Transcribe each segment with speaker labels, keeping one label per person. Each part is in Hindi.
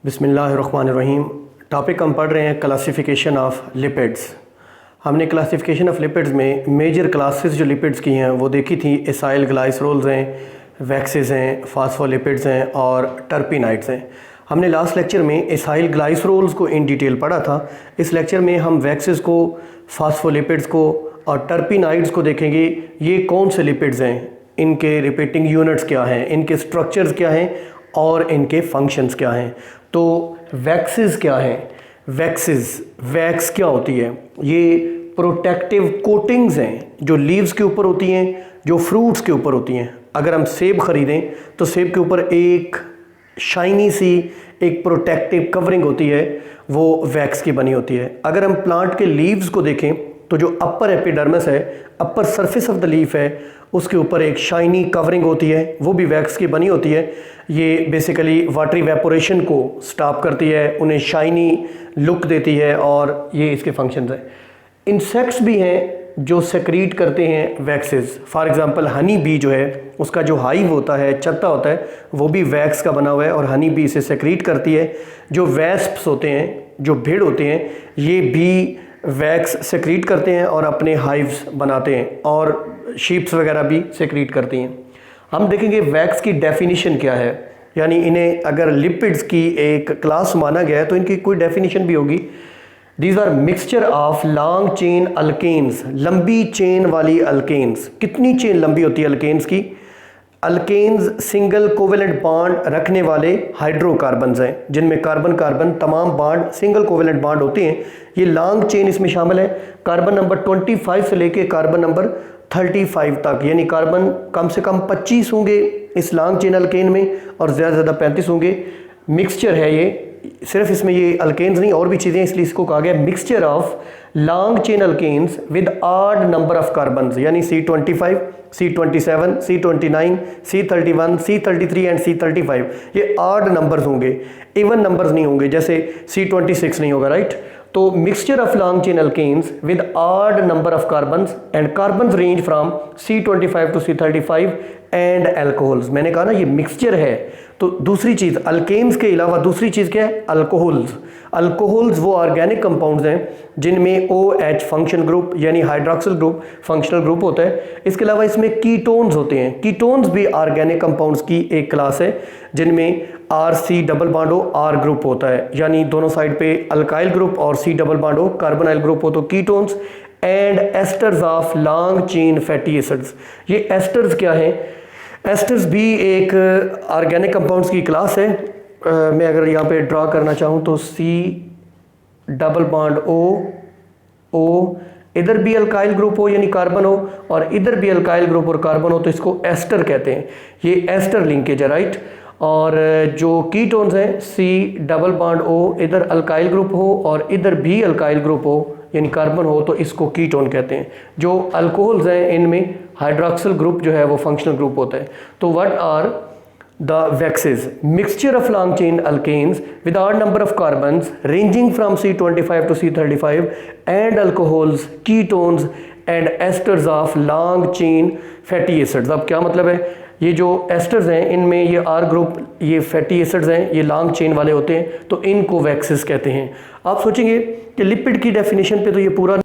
Speaker 1: बिस्मिल्लाहिर्रहमानिर्रहीम। टॉपिक हम पढ़ रहे हैं क्लासिफिकेशन ऑफ लिपिड्स। हमने क्लासिफिकेशन ऑफ लिपिड्स में मेजर क्लासेस जो लिपिड्स की हैं वो देखी थी। एसाइल ग्लाइसरोल्स हैं, वैक्सेस हैं, फास्फोलिपिड्स हैं और टर्पिनाइड्स हैं। हमने लास्ट लेक्चर में एसाइल ग्लाइसरोल्स को इन डिटेल पढ़ा था। इस लेक्चर में हम वैक्सेस को, फास्फोलिपिड्स को और टर्पिनाइड्स को देखेंगे। ये कौन से लिपिड्स हैं, इनके रिपीटिंग यूनिट्स क्या हैं, इनके स्ट्रक्चर्स क्या हैं और इनके फंक्शंस क्या हैं। तो वैक्सेस क्या हैं? वैक्स क्या होती है? ये प्रोटेक्टिव कोटिंग्स हैं जो लीव्स के ऊपर होती हैं, जो फ्रूट्स के ऊपर होती हैं। अगर हम सेब ख़रीदें तो सेब के ऊपर एक शाइनी सी एक प्रोटेक्टिव कवरिंग होती है, वो वैक्स की बनी होती है। अगर हम प्लांट के लीव्स को देखें तो जो अपर एपिडर्मिस है, upper surface of the leaf है, उसके ऊपर एक शाइनी कवरिंग होती है, वो भी वैक्स की बनी होती है। ये बेसिकली वाटर इवेपोरेशन को स्टॉप करती है, उन्हें शाइनी लुक देती है और ये इसके फंक्शंस हैं। इंसेक्ट्स भी हैं जो सेक्रीट करते हैं waxes. For example honey bee जो है, उसका जो हाइव होता है, छत्ता होता है, वो भी वैक्स का बना हुआ है और हनी बी इसे सेक्रीट करती है। जो वेस्प्स होते हैं, जो भीड़ होते हैं, ये भी वैक्स सेक्रीट करते हैं और अपने हाइव्स बनाते हैं, और शीप्स वगैरह भी सेक्रीट करती हैं। हम देखेंगे वैक्स की डेफिनेशन क्या है, यानी इन्हें अगर लिपिड्स की एक क्लास माना गया है तो इनकी कोई डेफिनेशन भी होगी। These are mixture of long chain alkanes, लंबी चेन वाली अल्केन्स। कितनी चेन लंबी होती है अल्केन्स की? अल्केन्स सिंगल कोवेलेंट बॉन्ड रखने वाले हाइड्रोकार्बन्स हैं, जिनमें कार्बन कार्बन तमाम बॉन्ड सिंगल कोवेलेंट बॉन्ड होते हैं। ये लॉन्ग चेन इसमें शामिल है। कार्बन नंबर 25 से लेके कार्बन नंबर 35 तक, यानी कार्बन कम से कम 25 होंगे इस लॉन्ग चेन अल्केन में और ज़्यादा से ज़्यादा 35 होंगे। मिक्सचर है ये, सिर्फ इसमें ये अल्केन्स नहीं और भी चीज़ें, इसलिए इसको कहा गया mixture of long chain alkanes with odd number of carbons, यानी C25, C27, C29, C31, C33 and C35। ये ऑड नंबर्स होंगे, इवन नंबर्स नहीं होंगे, जैसे C26 नहीं होगा, राइट। तो mixture of long chain alkanes with odd number of carbons and carbons range from C25 to C35 and alcohols. मैंने कहा ना ये मिक्सचर है। तो दूसरी चीज़ अल्केन्स के अलावा दूसरी चीज़ क्या है? अल्कोहल्स। अल्कोहल्स वो ऑर्गेनिक कंपाउंड्स हैं जिनमें OH फंक्शन ग्रुप यानी हाइड्रोक्सिल ग्रुप फंक्शनल ग्रुप होता है। इसके अलावा इसमें कीटोन्स होते हैं। कीटोन्स भी ऑर्गेनिक कंपाउंड्स की एक क्लास है जिनमें RC डबल बॉन्ड हो, R ग्रुप होता है, यानी दोनों साइड पे अल्काइल ग्रुप और C डबल बॉन्ड हो, कार्बोनाइल ग्रुप हो तो ketones. And esters of long chain fatty acids. ये एस्टर्स क्या हैं? एस्टर्स भी एक ऑर्गेनिक कंपाउंड्स की क्लास है। मैं अगर यहाँ पे ड्रा करना चाहूँ तो C डबल बॉन्ड O, इधर भी अल्काइल ग्रुप हो यानी कार्बन हो और इधर भी अल्काइल ग्रुप और कार्बन हो तो इसको एस्टर कहते हैं। ये एस्टर लिंकेज है, राइट। और जो कीटोन्स हैं C डबल बॉन्ड O, इधर अल्काइल ग्रुप हो और इधर भी अल्काइल ग्रुप हो यानी कार्बन हो तो इसको कीटोन कहते हैं। जो अल्कोहल्स हैं इनमें हाइड्रोक्सिल ग्रुप जो है वो फंक्शनल ग्रुप होता है। तो what are the waxes? Mixture of long chain alkanes with odd number of carbons ranging from C25 to C35 and alcohols, ketones and esters of long chain fatty acids. अब क्या मतलब है? ये जो एस्टर्स हैं इनमें ये R ग्रुप, ये फैटी एसिड्स हैं, ये लॉन्ग चेन वाले होते हैं, तो इनको वैक्सेस कहते हैं। आप सोचेंगे कि लिपिड की डेफिनेशन पे तो ये पूरा,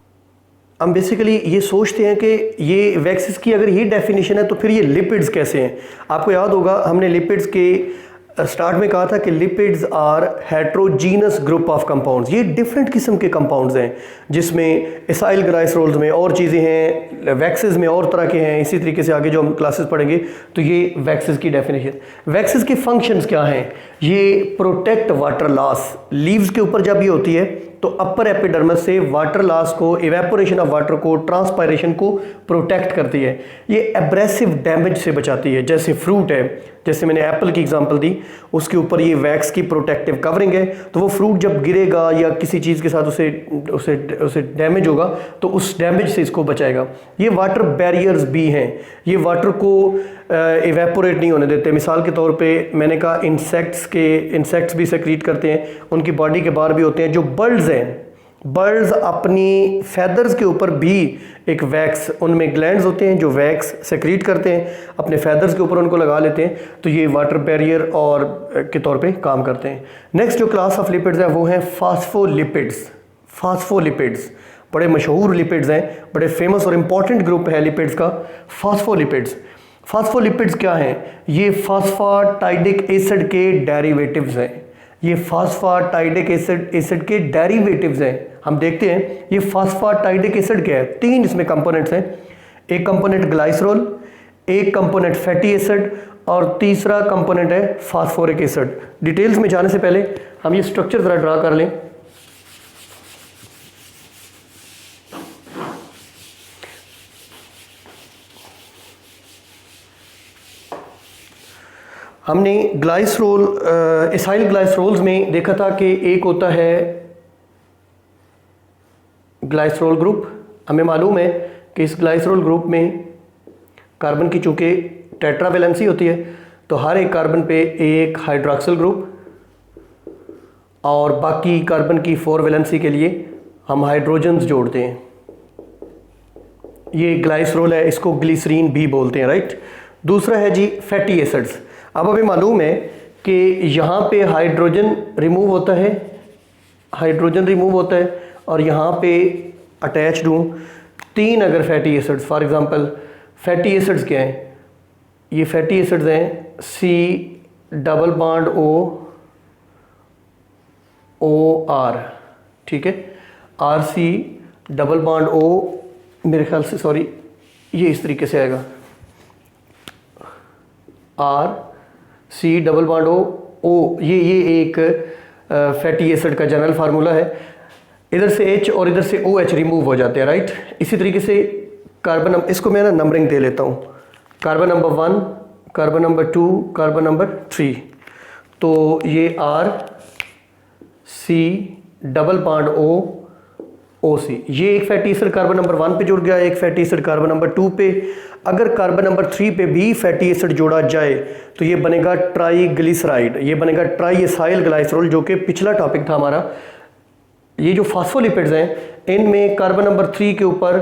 Speaker 1: हम बेसिकली ये सोचते हैं कि ये वैक्सेस की अगर ये डेफिनेशन है तो फिर ये लिपिड्स कैसे हैं। आपको याद होगा हमने लिपिड्स के स्टार्ट में कहा था कि lipids are heterogeneous group of compounds. ये डिफरेंट किस्म के कंपाउंड्स हैं जिसमें एसाइल ग्लाइसरोल्स में और चीज़ें हैं, वैक्सेस में और तरह के हैं। इसी तरीके से आगे जो हम क्लासेस पढ़ेंगे तो ये वैक्सेस की डेफिनेशन। वैक्सेस के फंक्शंस क्या हैं? ये प्रोटेक्ट वाटर लॉस। लीव्स के ऊपर जब ये होती है तो अपर एपिडर्मिस से वाटर लॉस को, इवेपोरेशन ऑफ वाटर को, ट्रांसपायरेशन को प्रोटेक्ट करती है। ये एब्रेसिव डैमेज से बचाती है। जैसे फ्रूट है, जैसे मैंने एप्पल की एग्जांपल दी, उसके ऊपर ये वैक्स की प्रोटेक्टिव कवरिंग है, तो वो फ्रूट जब गिरेगा या किसी चीज़ के साथ उसे डैमेज होगा तो उस डैमेज से इसको बचाएगा। ये वाटर बैरियर्स भी हैं, ये वाटर को इवेपोरेट नहीं होने देते। मिसाल के तौर पे मैंने कहा इंसेक्ट्स भी सेक्रीट करते हैं, उनकी बॉडी के बाहर भी होते हैं। जो बर्ड्स हैं बर्ड्स अपनी फैदर्स के ऊपर भी एक वैक्स, उनमें ग्लैंड्स होते हैं जो वैक्स सेक्रीट करते हैं, अपने फैदर्स के ऊपर उनको लगा लेते हैं, तो ये वाटर बैरियर और के तौर पे काम करते हैं। नेक्स्ट जो क्लास ऑफ लिपिड्स है वो हैं फास्फोलिपिड्स। फास्फोलिपिड्स बड़े मशहूर लिपिड्स हैं, बड़े फेमस और इम्पॉर्टेंट ग्रुप है लिपिड्स का, फास्फोलिपिड्स। फास्फोलिपिड्स क्या हैं? ये फास्फाटाइडिक एसिड के डेरिवेटिव्स हैं। ये फास्फाटाइडिक एसिड के डेरिवेटिव्स हैं। हम देखते हैं ये फास्फाटाइडिक एसिड क्या है। 3 इसमें कंपोनेंट्स हैं, एक कंपोनेंट ग्लाइसरोल, एक कंपोनेंट फैटी एसिड और तीसरा कंपोनेंट है फास्फोरिक एसिड। डिटेल्स में जाने से पहले हम ये स्ट्रक्चर जरा ड्रा कर लें। हमने ग्लाइसरोल, एसाइल ग्लाइसरोल्स में देखा था कि एक होता है ग्लाइसरोल ग्रुप। हमें मालूम है कि इस ग्लाइसरोल ग्रुप में कार्बन की चूँकि टेट्रावैलेंसी होती है, तो हर एक कार्बन पे एक हाइड्रॉक्सिल ग्रुप और बाकी कार्बन की 4 वैलेंसी के लिए हम हाइड्रोजन्स जोड़ते हैं। ये ग्लाइसरोल है, इसको ग्लिसरीन भी बोलते हैं, राइट। दूसरा है जी फैटी एसिड्स। अब हमें मालूम है कि यहाँ पे हाइड्रोजन रिमूव होता है, हाइड्रोजन रिमूव होता है और यहाँ पे अटैच्ड हूँ 3 अगर fatty acids. For example fatty acids क्या हैं? ये फैटी एसिड्स हैं COOR, ठीक है, RC+O, मेरे ख्याल से सॉरी ये इस तरीके से आएगा RC+O। ये एक फैटी एसिड का जनरल फार्मूला है। इधर से H और इधर से OH रिमूव हो जाते हैं, राइट। इसी तरीके से कार्बन, इसको मैं ना नंबरिंग दे लेता हूँ, carbon number 1, carbon number 2, carbon number 3। तो ये RC+OOC, ये एक फैटी एसिड कार्बन नंबर 1 पे जुड़ गया, एक फैटी एसिड कार्बन नंबर 2 पे। अगर कार्बन नंबर 3 पे भी फैटी एसिड जोड़ा जाए तो ये बनेगा ट्राईग्लिसराइड, ये बनेगा ट्राई एसाइल ग्लाइसरोल, जो कि पिछला टॉपिक था हमारा। ये जो फास्फोलिपिड्स हैं इनमें कार्बन नंबर 3 के ऊपर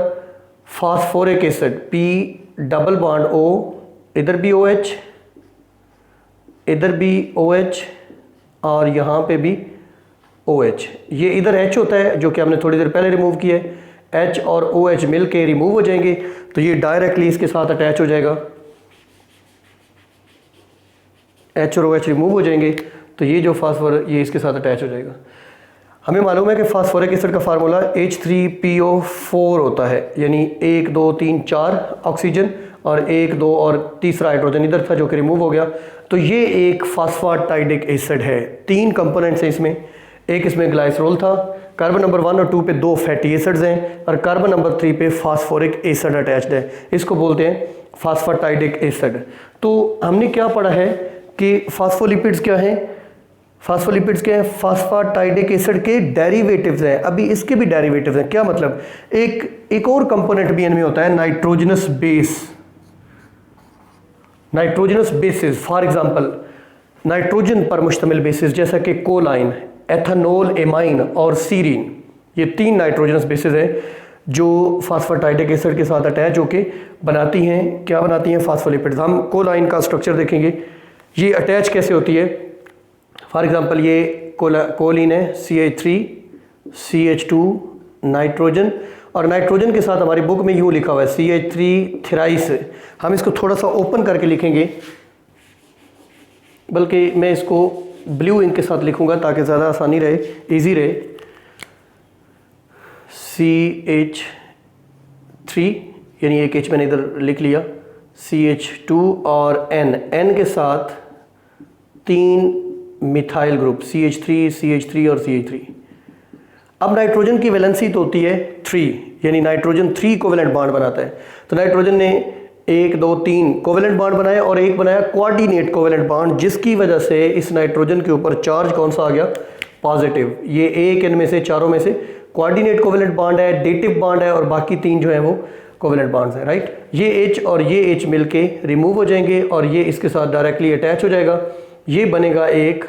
Speaker 1: फास्फोरिक एसिड P+O, इधर भी OH, इधर भी OH और यहाँ पे भी OH। ये इधर H होता है जो कि हमने थोड़ी देर पहले रिमूव किया है। H और OH मिल के रिमूव हो जाएंगे तो ये डायरेक्टली इसके साथ अटैच हो जाएगा। H और OH रिमूव हो जाएंगे तो ये जो फास्फोर ये इसके साथ अटैच हो जाएगा। हमें मालूम है कि फास्फोरिक एसिड का फार्मूला H3PO4 होता है, यानी 1 2 3 4 ऑक्सीजन और 1 2 और तीसरा हाइड्रोजन इधर था जो कि रिमूव हो गया। तो ये एक फास्फाटाइडिक एसिड है। 3 कंपोनेंट्स हैं इसमें, एक इसमें ग्लाइसरोल था, कार्बन नंबर 1 और 2 पे 2 फैटी एसिड्स हैं और कार्बन नंबर 3 पे फास्फोरिक एसिड अटैच्ड है। इसको बोलते हैं फास्फाटाइडिक एसिड। तो हमने क्या पढ़ा है कि फास्फोलिपिड्स क्या हैं? फास्फोलिपिड्स क्या है? फास्फाटाइडिक एसिड के डेरिवेटिव्स हैं। अभी इसके भी डेरिवेटिव्स हैं। क्या मतलब? एक और कंपोनेंट भी इनमें होता है nitrogenous base, nitrogenous bases. For example nitrogen पर मुश्तमिल बेसिस जैसा कि कोलाइन, एथेनॉल एमाइन और सीरीन, ये 3 नाइट्रोजनस बेसिस हैं जो फास्फाटाइडिक एसिड के साथ अटैच होके बनाती हैं, क्या बनाती हैं? फास्फोलिपिड्स। हम कोलाइन का स्ट्रक्चर देखेंगे, ये अटैच कैसे होती है। फॉर एग्जांपल ये कोलिन है, CH3 CH2 नाइट्रोजन, और नाइट्रोजन के साथ हमारी बुक में यूँ लिखा हुआ है CH3 थ्राइस। हम इसको थोड़ा सा ओपन करके लिखेंगे, बल्कि मैं इसको ब्लू इंक के साथ लिखूंगा ताकि ज़्यादा आसानी रहे, इजी रहे। CH3 यानी एक H मैंने इधर लिख लिया, CH2 और N के साथ 3 मिथाइल ग्रुप CH3 CH3 और CH3। अब नाइट्रोजन की वैलेंसी तो होती है 3, यानी नाइट्रोजन 3 कोवेलेंट बॉन्ड बनाता है। तो नाइट्रोजन ने 1 2 3 कोवेलेंट बॉन्ड बनाया और एक बनाया कोऑर्डिनेट कोवेलेंट बॉन्ड, जिसकी वजह से इस नाइट्रोजन के ऊपर चार्ज कौन सा आ गया? पॉजिटिव। ये एक इनमें से चारों में से कोऑर्डिनेट कोवेलेंट बॉन्ड है, डेटिव बॉन्ड है और बाकी 3 जो है वो कोवेलेंट बॉन्ड्स हैं, राइट। ये H और ये H मिलके रिमूव हो जाएंगे और ये इसके साथ डायरेक्टली अटैच हो जाएगा। ये बनेगा एक,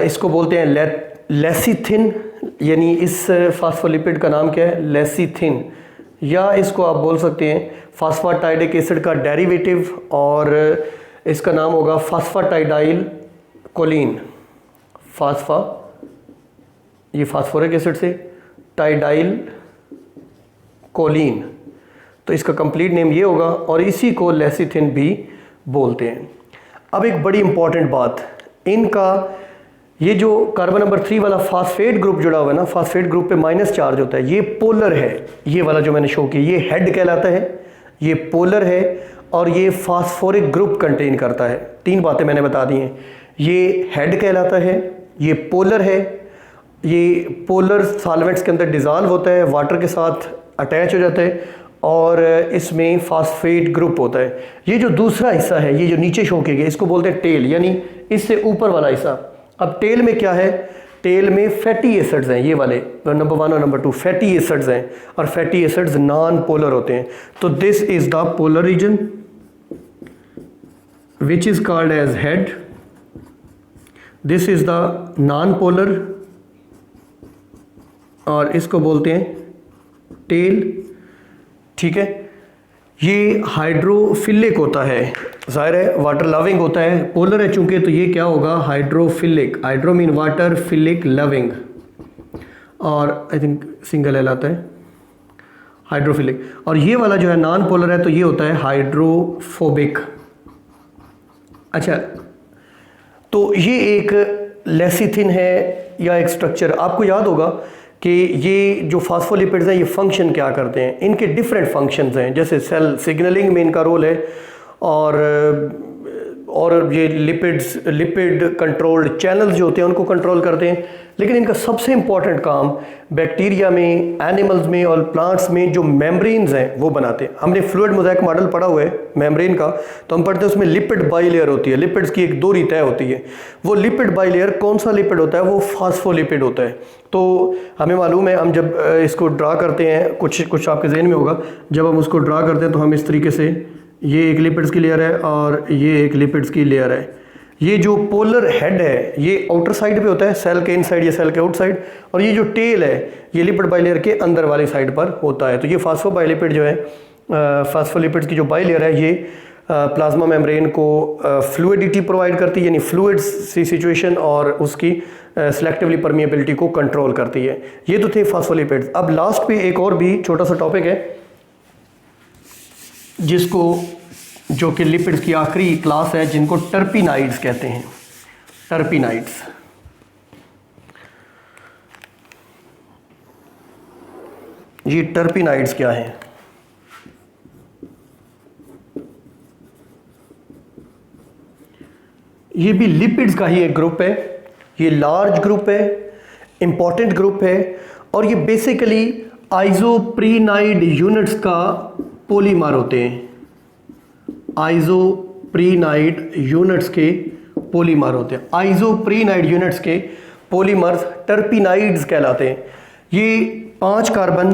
Speaker 1: इसको बोलते हैं लेसिथिन, यानी इस फास्फोलिपिड का नाम क्या है? लेसिथिन, या इसको आप बोल सकते हैं फास्फाटाइडिक एसिड का डेरिवेटिव, और इसका नाम होगा फास्फाटाइडाइल कोलिन। ये फास्फोरिक एसिड से टाइडाइल कोलिन, तो इसका कंप्लीट नेम ये होगा, और इसी को लेसिथिन भी बोलते हैं। अब एक बड़ी इंपॉर्टेंट बात, इनका ये जो कार्बन नंबर 3 वाला फास्फेट ग्रुप जुड़ा हुआ है ना, फास्फेट ग्रुप पे माइनस चार्ज होता है, ये पोलर है। ये वाला जो मैंने शो किया ये हेड कहलाता है, ये पोलर है, और ये फास्फोरिक ग्रुप कंटेन करता है। 3 बातें मैंने बता दी हैं, ये हेड कहलाता है, ये पोलर है, ये पोलर सॉल्वेंट्स के अंदर डिज़ोल्व होता है, वाटर के साथ अटैच हो जाता है, और इसमें फास्फेट ग्रुप होता है। ये जो दूसरा हिस्सा है, ये जो नीचे शो किया गया, इसको बोलते हैं टेल, यानी इससे ऊपर वाला हिस्सा। अब टेल में क्या है? टेल में फैटी एसिड्स हैं, ये वाले नंबर 1 और नंबर 2 फैटी एसिड्स हैं, और फैटी एसिड्स नॉन पोलर होते हैं। तो this is the polar region which is called as head, this is the non polar, और इसको बोलते हैं टेल। ठीक है, ये हाइड्रोफिलिक होता है, जाहिर है वाटर लविंग होता है, पोलर है चूंकि, तो ये क्या होगा? Hydrophilic. Hydro mean water, philic loving, और आई थिंक सिंगल एल आता है, हाइड्रोफिलिक। और ये वाला जो है नॉन पोलर है, तो ये होता है हाइड्रोफोबिक। अच्छा, तो ये एक लेसिथिन है या एक स्ट्रक्चर। आपको याद होगा कि ये जो फास्फोलिपिड्स हैं ये फंक्शन क्या करते हैं, इनके डिफरेंट फंक्शंस हैं, जैसे सेल सिग्नलिंग में इनका रोल है, और ये लिपिड कंट्रोल्ड चैनल्स जो होते हैं उनको कंट्रोल करते हैं। लेकिन इनका सबसे इंपॉर्टेंट काम बैक्टीरिया में, एनिमल्स में और प्लांट्स में जो मेम्ब्रेन्स हैं वो बनाते हैं। हमने फ्लूइड मोज़ेक मॉडल पढ़ा हुआ है मेम्ब्रेन का, तो हम पढ़ते हैं उसमें लिपिड बाइलेयर होती है, लिपिड्स की एक दोहरी तय होती है। वो लिपिड बाइलेयर कौन सा लिपिड होता है? वो फास्फोलिपिड होता है। तो हमें मालूम है, हम जब इसको ड्रा करते हैं, कुछ आपके जहन में होगा, जब हम उसको ड्रा करते हैं तो हम इस तरीके से, ये एक लिपिड्स की लेयर है और ये एक लिपिड्स की लेयर है। ये जो पोलर हेड है ये आउटर साइड पे होता है, सेल के इनसाइड या सेल के आउटसाइड, और ये जो टेल है ये लिपिड बाइलेयर के अंदर वाली साइड पर होता है। तो ये फास्फोबाइलिपिड जो है, फास्फोलिपिड्स की जो बाइलेयर है, ये प्लाज्मा मेम्ब्रेन को फ्लूइडिटी प्रोवाइड करती है, यानी फ्लूइड्स सी सिचुएशन और उसकी सेलेक्टिवली परमिएबिलिटी को कंट्रोल करती है। ये तो थे फास्फोलिपिड्स। अब लास्ट पे एक और भी छोटा सा टॉपिक है, जिसको जो कि लिपिड्स की आखिरी क्लास है, जिनको टर्पिनाइड्स कहते हैं। टर्पिनाइड्स, ये टर्पिनाइड्स क्या हैं? ये भी लिपिड्स का ही एक ग्रुप है, ये लार्ज ग्रुप है, इंपॉर्टेंट ग्रुप है, और ये बेसिकली आइसोप्रीनाइड यूनिट्स का पॉलीमर होते हैं। आइसोप्रीनाइड यूनिट्स के पॉलीमर होते हैं। आइसोप्रीनाइड यूनिट्स के पॉलीमर्स टर्पिनाइड्स कहलाते हैं। ये 5 कार्बन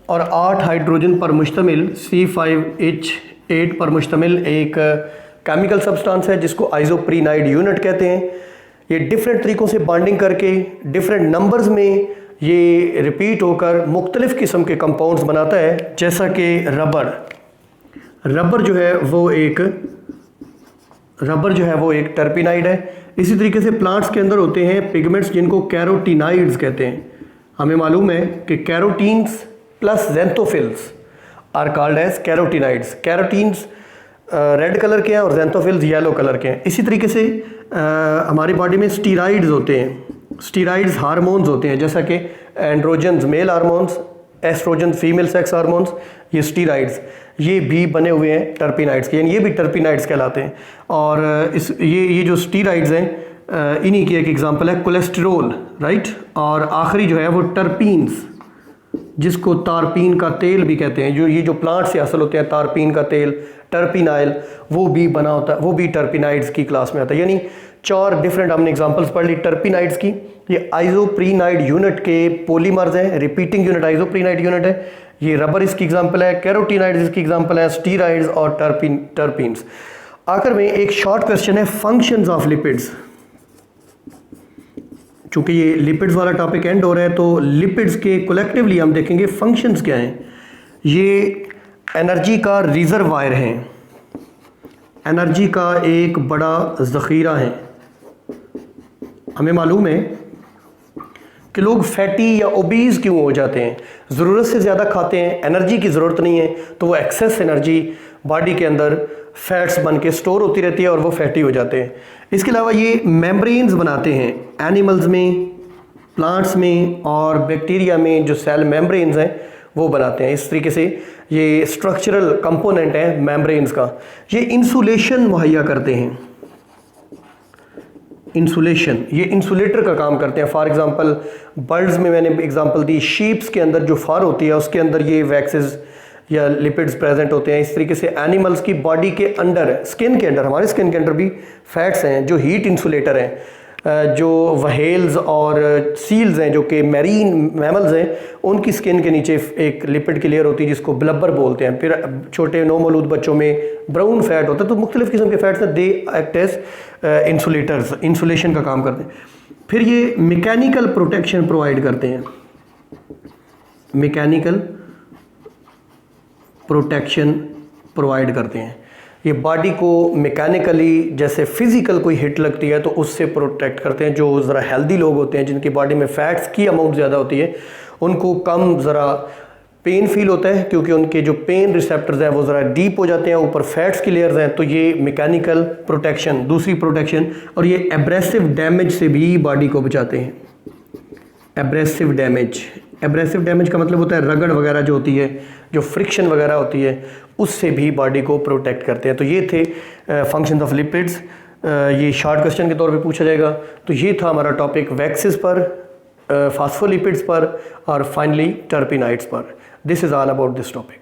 Speaker 1: और 8 हाइड्रोजन पर मुश्तमिल C5H8 पर मुश्तमिल एक केमिकल सब्सटेंस है, जिसको आइसोप्रीनाइड यूनिट कहते हैं। ये डिफरेंट तरीक़ों से बॉन्डिंग करके डिफरेंट नंबर्स में ये रिपीट होकर मुख्तलिफ़ किस्म के कंपाउंड्स बनाता है, जैसा कि रबर जो है वो एक टर्पिनाइड है। इसी तरीके से प्लांट्स के अंदर होते हैं पिगमेंट्स, जिनको कैरोटीनाइड्स कहते हैं। हमें मालूम है कि carotenes plus xanthophylls are called as carotenoids. Carotenes red colour के हैं और ज़ेंथोफिल्स येलो कलर के हैं। इसी तरीके से हमारी बॉडी में स्टीराइड्स होते हैं। स्टीराइड्स हार्मोन्स होते हैं, जैसा कि androgens male hormones, estrogen female sex hormones, ये स्टीराइड्स, ये भी बने हुए हैं टर्पिनाइड्स के, यानी ये भी टर्पिनाइड्स कहलाते हैं। और ये जो स्टीराइड्स हैं, इन्हीं की एक एग्जांपल है कोलेस्टेरोल, राइट। और आखिरी जो है वो टर्पीन्स, जिसको तारपीन का तेल भी कहते हैं। ये जो प्लांट से हासिल होते हैं, तारपीन का तेल, टर्पिनाइल, वो भी बना होता है, वो भी टर्पिनाइड्स की क्लास में आता है। यानी 4 डिफरेंट हमने एग्जांपल्स पढ़ ली टर्पिनाइड्स की। ये आइसोप्रीनाइड यूनिट के पॉलीमर्स हैं, रिपीटिंग यूनिट आइसोप्रीनाइड यूनिट है। ये रबर इसकी एग्जांपल है, कैरोटीनाइड्स इसकी एग्जांपल है, स्टीराइड्स और टर्पीन्स। आखिर में एक शॉर्ट क्वेश्चन है, फंक्शंस ऑफ लिपिड्स। चूँकि ये लिपिड्स वाला टॉपिक एंड हो रहा है तो लिपिड्स के कलेक्टिवली हम देखेंगे फंक्शंस क्या हैं। ये एनर्जी का रिजर्वायर हैं, एनर्जी का एक बड़ा ज़ख़ीरा है। हमें मालूम है कि लोग फैटी या ओबीज़ क्यों हो जाते हैं, ज़रूरत से ज़्यादा खाते हैं, एनर्जी की ज़रूरत नहीं है तो वो एक्सेस एनर्जी बॉडी के अंदर फैट्स बन के स्टोर होती रहती है और वो फैटी हो जाते हैं। इसके अलावा ये मेम्ब्रेन्स बनाते हैं एनिमल्स में, प्लांट्स में और बैक्टीरिया में जो सेल मेम्ब्रेन्स हैं वो बनाते हैं। इस तरीके से ये स्ट्रक्चरल कंपोनेंट है मेम्ब्रेन्स का। ये इंसुलेशन मुहैया करते हैं, इंसुलेशन, ये इंसुलेटर का काम करते हैं। फॉर एग्जांपल बर्ड्स में मैंने एग्जांपल दी, शीप्स के अंदर जो फर होती है उसके अंदर ये वैक्सेस या लिपिड्स प्रेजेंट होते हैं। इस तरीके से एनिमल्स की बॉडी के अंदर, स्किन के अंदर, हमारे स्किन के अंदर भी फैट्स हैं जो हीट इंसुलेटर हैं। जो व्हेल्स और सील्स हैं जो कि मैरीन मैमल्स हैं, उनकी स्किन के नीचे एक लिपिड की लेयर होती है जिसको ब्लबर बोलते हैं। फिर छोटे नौमौलूद बच्चों में ब्राउन फैट होता है। तो मुख्तलिफ़ किस्म के फैट्स हैं, they act as insulators, insulation का काम करते हैं। फिर ये मैकेनिकल प्रोटेक्शन प्रोवाइड करते हैं, मैकेनिकल प्रोटेक्शन प्रोवाइड करते हैं। ये बॉडी को मैकेनिकली, जैसे फिज़िकल कोई हिट लगती है तो उससे प्रोटेक्ट करते हैं। जो ज़रा हेल्दी लोग होते हैं जिनकी बॉडी में फ़ैट्स की अमाउंट ज़्यादा होती है, उनको कम ज़रा पेन फील होता है क्योंकि उनके जो पेन रिसेप्टर्स हैं वो ज़रा डीप हो जाते हैं, ऊपर फैट्स की लेयर्स हैं। तो ये मैकेनिकल प्रोटेक्शन, दूसरी प्रोटेक्शन। और ये एब्रेसिव डैमेज से भी बॉडी को बचाते हैं। एब्रेसिव डैमेज, एब्रेसिव डैमेज का मतलब होता है रगड़ वगैरह जो होती है, जो फ्रिक्शन वगैरह होती है, उससे भी बॉडी को प्रोटेक्ट करते हैं। तो ये थे फंक्शंस ऑफ लिपिड्स। ये शॉर्ट क्वेश्चन के तौर पे पूछा जाएगा। तो ये था हमारा टॉपिक वैक्सेस पर, फॉस्फोलिपिड्स पर और फाइनली टर्पिनाइड्स पर। This is all about this topic.